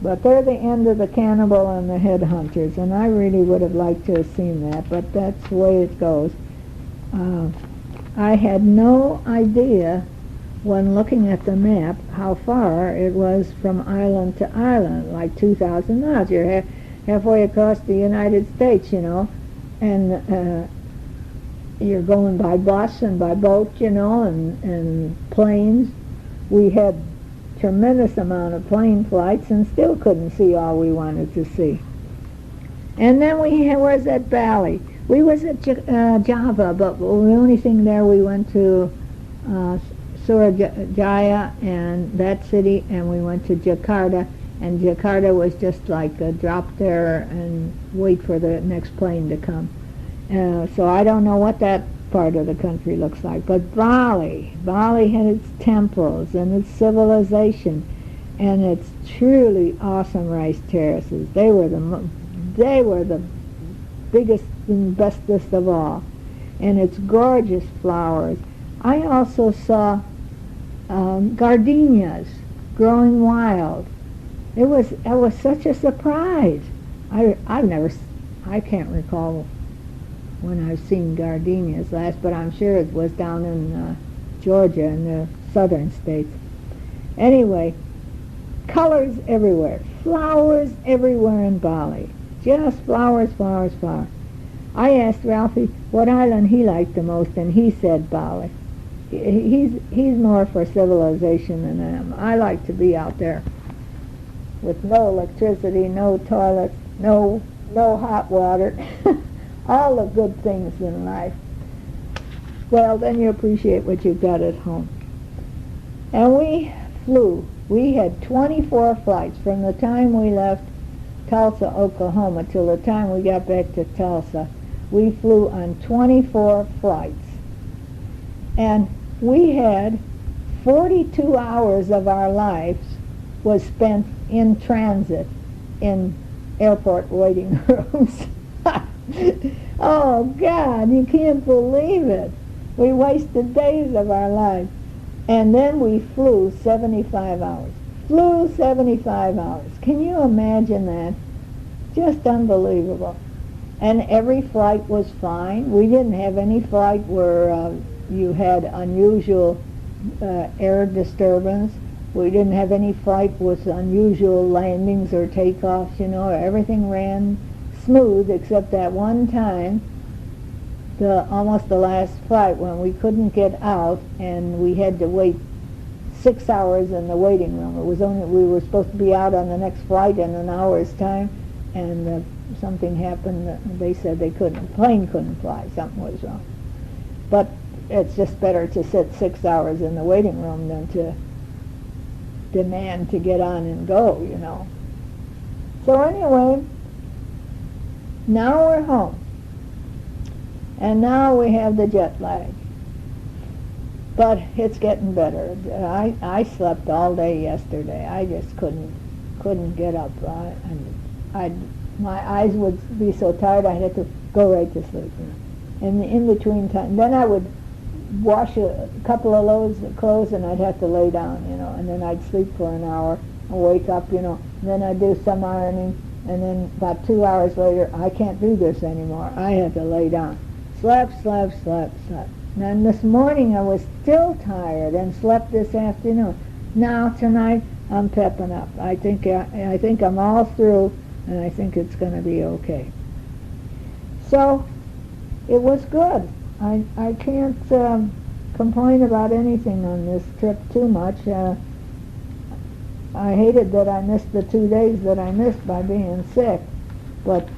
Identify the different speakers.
Speaker 1: But they're the end of the cannibal and the headhunters, and I really would have liked to have seen that, but that's the way it goes. Uh, I had no idea when looking at the map how far it was from island to island, like 2,000 miles. You're halfway across the United States, and you're going by bus and by boat, and planes. We had tremendous amount of plane flights and still couldn't see all we wanted to see. And then we was at Bali. We was at Java, but the only thing there, we went to Surabaya and that city, and we went to Jakarta, and Jakarta was just like a drop there and wait for the next plane to come. So I don't know what that part of the country looks like, but Bali had its temples and its civilization and its truly awesome rice terraces. They were the biggest and bestest of all, and its gorgeous flowers. I also saw gardenias growing wild. It was such a surprise. I can't recall when I've seen gardenias last, but I'm sure it was down in Georgia in the southern states. Anyway, colors everywhere, flowers everywhere in Bali, just flowers, flowers, flowers. I asked Ralphie what island he liked the most, and he said Bali. He's more for civilization than I am. I like to be out there with no electricity, no toilets, no hot water. All the good things in life. Well, then you appreciate what you've got at home. And we flew. We had 24 flights from the time we left Tulsa, Oklahoma, till the time we got back to Tulsa. We flew on 24 flights. And we had 42 hours of our lives was spent in transit in airport waiting rooms. Oh, God, you can't believe it. We wasted days of our lives. And then we flew 75 hours. Flew 75 hours. Can you imagine that? Just unbelievable. And every flight was fine. We didn't have any flight where you had unusual air disturbance. We didn't have any flight with unusual landings or takeoffs, Everything ran smooth, except that one time, almost the last flight, when we couldn't get out and we had to wait 6 hours in the waiting room. We were supposed to be out on the next flight in an hour's time, and something happened. They said the plane couldn't fly. Something was wrong. But it's just better to sit 6 hours in the waiting room than to demand to get on and go, So anyway, now we're home, and now we have the jet lag, but it's getting better. I slept all day yesterday. I just couldn't get up. My eyes would be so tired I'd have to go right to sleep. And in between time, then I would wash a couple of loads of clothes and I'd have to lay down, and then I'd sleep for an hour and wake up, and then I'd do some ironing. And then about 2 hours later, I can't do this anymore. I had to lay down. Slept. And then this morning I was still tired and slept this afternoon. Now tonight I'm pepping up. I think I'm all through, and I think it's going to be okay. So it was good. I can't complain about anything on this trip too much. I hated that I missed the 2 days that I missed by being sick, but